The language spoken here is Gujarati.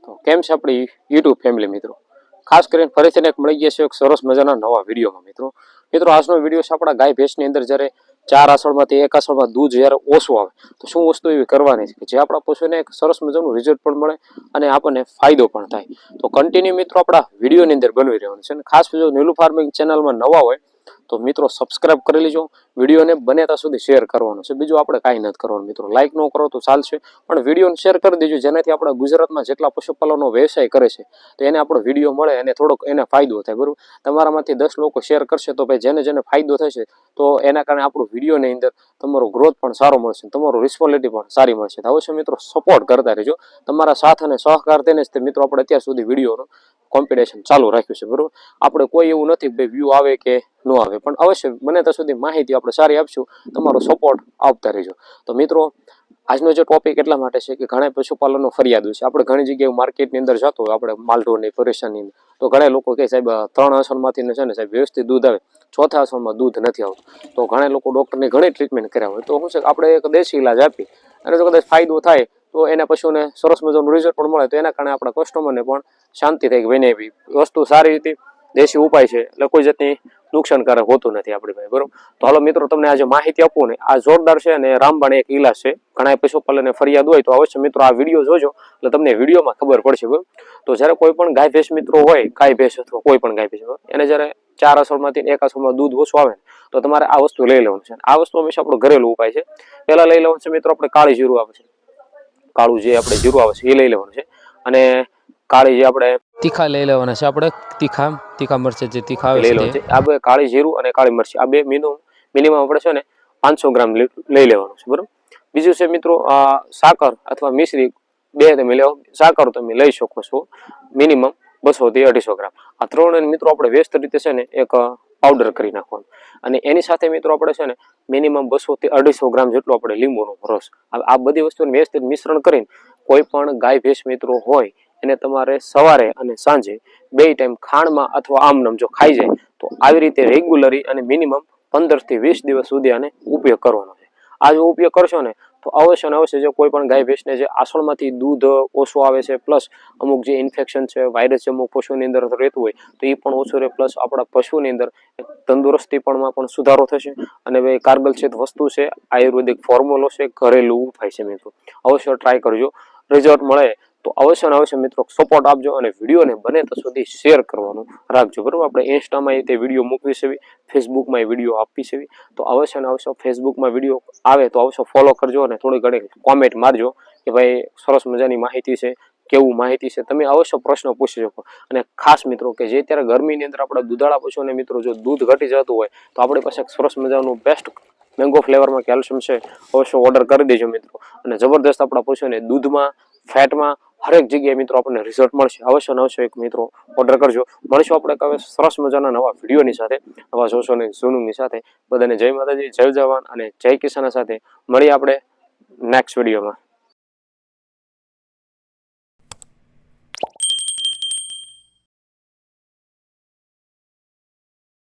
તો કેમ છે આપણી યુટ્યુબ ફેમિલી મિત્રો, ખાસ કરીને ફરીથી એક મળી ગયા છે એક સરસ મજાના નવા વિડીયોમાં મિત્રો. આજનો વિડીયો છે આપણા ગાય ભેંસની અંદર જ્યારે 4 આસળમાંથી 1 આસળમાં દૂધ જ્યારે ઓછું આવે તો શું વસ્તુ એવી કરવાની છે કે જે આપણા પશુને એક સરસ મજાનું રિઝલ્ટ પણ મળે અને આપણને ફાયદો પણ થાય. તો કન્ટિન્યુ મિત્રો આપણા વિડીયોની અંદર બનવી રહેવાનું છે. અને ખાસ જો નીલુ ફાર્મિંગ ચેનલમાં નવા હોય તો મિત્રો સબસ્ક્રાઇબ કરી લેજો, વિડીયોને બને ત્યાં સુધી શેર કરવાનું છે. બીજું આપણે કાંઈ નથી કરવાનું મિત્રો, લાઇક ન કરો તો ચાલશે પણ વિડીયોને શેર કરી દેજો, જેનાથી આપણા ગુજરાતમાં જેટલા પશુપાલનનો વ્યવસાય કરે છે તો એને આપણો વિડીયો મળે અને થોડોક એને ફાયદો થાય. બરાબર, તમારામાંથી 10 લોકો શેર કરશે તો ભાઈ જેને જેને ફાયદો થશે તો એના કારણે આપણું વિડીયોની અંદર તમારો ગ્રોથ પણ સારો મળશે, તમારો રિસ્પોન્સિબિલિટી પણ સારી મળશે. તો અવશ્ય મિત્રો સપોર્ટ કરતા રહેજો, તમારા સાથ અને સહકાર તેને જ મિત્રો આપણે અત્યાર સુધી વિડીયોનો કોમ્પિટિશન ચાલુ રાખ્યું છે. બરાબર, આપણે કોઈ એવું નથી ભાઈ વ્યૂ આવે કે ન આવે, પણ અવશ્ય બને ત્યાં સુધી માહિતી આપણે સારી આપશું, તમારો સપોર્ટ આપતા રહેજો. તો મિત્રો આજનો જે ટોપિક એટલા માટે છે કે ઘણા પશુપાલનનો ફરિયાદ છે. આપણે ઘણી જગ્યાએ માર્કેટની અંદર જતો હોય આપણે માલઢોરની પરેશાની, તો ઘણા લોકો કહે સાહેબ 3 આસળમાંથી છે ને સાહેબ વ્યવસ્થિત દૂધ આવે, 4થા આસળમાં દૂધ નથી આવતું. તો ઘણા લોકો ડૉક્ટરની ઘણી ટ્રીટમેન્ટ કર્યા હોય તો શું છે આપણે એક દેશી ઇલાજ આપી અને જો કદાચ ફાયદો થાય તો એના પશુને સરસ મજાનું રિઝલ્ટ પણ મળે તો એના કારણે આપણા કસ્ટમરને પણ શાંતિ થાય કે ભાઈને એવી વસ્તુ સારી રીતે દેશી ઉપાય છે એટલે કોઈ જાતની નુકસાનકારક હોતું નથી આપણી પાસે. બરોબર, તો હાલો મિત્રો તમને આજે માહિતી આપું ને આ જોરદાર છે અને રામબાણ એક ઇલાજ છે. ઘણા પશુપાલનને ફરિયાદ હોય તો અવશ્ય મિત્રો આ વિડીયો જોજો એટલે તમને વિડીયોમાં ખબર પડશે. બરોબર, તો જ્યારે કોઈ પણ ગાય ભેંસ મિત્રો હોય, ગાય ભેંસ અથવા કોઈ પણ ગાય ભેંસ એને જ્યારે 4 આસળમાંથી 1 આસળમાં દૂધ ઓછું આવે તો તમારે આ વસ્તુ લઈ લેવાનું છે. આ વસ્તુ હંમેશા આપણો ઘરેલું ઉપાય છે. પહેલા લઈ લેવાનું છે મિત્રો આપણે કાળી જીરું આવે છે, કાળું જે આપણે જીરું આવે છે એ લઈ લેવાનું છે. અને કાળી જે આપણે તીખા લઈ લેવાના છે, આપણે તીખા મરચાં જે તીખા આવે લઈ લેવાનું છે. આ બે કાળી જીરું અને કાળી મરચી આ બે મિનિમમ આપણે છે ને 500 ગ્રામ લઈ લેવાનું છે. બરોબર, બીજું છે મિત્રો સાકર અથવા મિશ્રી બે તમે લેવો. સાકર તમે લઈ શકો છો મિનિમમ 200 થી 250 ગ્રામ. આ ત્રણ મિત્રો આપણે વ્યસ્ત રીતે છે ને એક પાવડર કરી નાખવાનું. અને એની સાથે મિત્રો આપણે છે ને મિનિમમ 200 થી 250 ગ્રામ જેટલો આપણે લીંબુનો રસ, આ બધી વસ્તુને વ્યવસ્થિત મિશ્રણ કરીને કોઈ પણ ગાય ભેંસ મિત્રો હોય એને તમારે સવારે અને સાંજે 2 ટાઈમ ખાંડમાં અથવા આમનમ જો ખાઈ જાય તો આવી રીતે રેગ્યુલરી અને મિનિમમ 15 થી 20 દિવસ સુધી આને ઉપયોગ કરવાનો છે. આ જો ઉપયોગ કરશો ને તો અવશ્ય ને અવશ્ય જો કોઈ પણ ગાય ભેંસને જે આસળમાંથી દૂધ ઓછું આવે છે, પ્લસ અમુક જે ઇન્ફેક્શન છે, વાયરસ અમુક પશુની અંદર રહેતું હોય તો એ પણ ઓછું રહે, પ્લસ આપણા પશુની અંદર તંદુરસ્તીપણમાં પણ સુધારો થશે. અને ભાઈ કાર્ગલચિત વસ્તુ છે, આયુર્વેદિક ફોર્મ્યુલો છે, ઘરેલું ઉપાય છે મિત્રો, અવશ્ય ટ્રાય કરજો. રિઝલ્ટ મળે તો અવશ્ય ને અવશ્ય મિત્રો સપોર્ટ આપજો અને વિડીયોને બને તો સુધી શેર કરવાનું રાખજો. બરાબર, આપણે ઇન્સ્ટામાં એ વિડીયો મૂકવી છે, ફેસબુકમાં એ વિડીયો આપવી છે, તો અવશ્ય ને અવશ્ય ફેસબુકમાં વિડીયો આવે તો અવશ્ય ફોલો કરજો અને થોડી ઘણી કોમેન્ટ મારજો કે ભાઈ સરસ મજાની માહિતી છે, કેવું માહિતી છે, તમે અવશ્ય પ્રશ્ન પૂછી શકો. અને ખાસ મિત્રો કે જે અત્યારે ગરમીની અંદર આપણા દૂધાળા પશુઓને મિત્રો જો દૂધ ઘટી જતું હોય તો આપણી પાસે સરસ મજાનું બેસ્ટ મેંગો ફ્લેવરમાં કેલ્શિયમ છે, અવશ્ય ઓર્ડર કરી દેજો મિત્રો. અને જબરદસ્ત આપણા પશુઓને દૂધમાં, ફેટમાં હરેક જગ્યાએ મિત્રો આપણને રિઝલ્ટ મળશે. અવશ્ય ને અવશ્ય એક મિત્રો ઓર્ડર કરજો. મળીશું આપણે હવે સરસ મજાના નવા વિડીયોની સાથે, નવા જોશોની ઝૂનુની સાથે. બધાને જય માતાજી, જય જવાન અને જય કિસાન સાથે મળીએ આપણે નેક્સ્ટ વિડીયોમાં.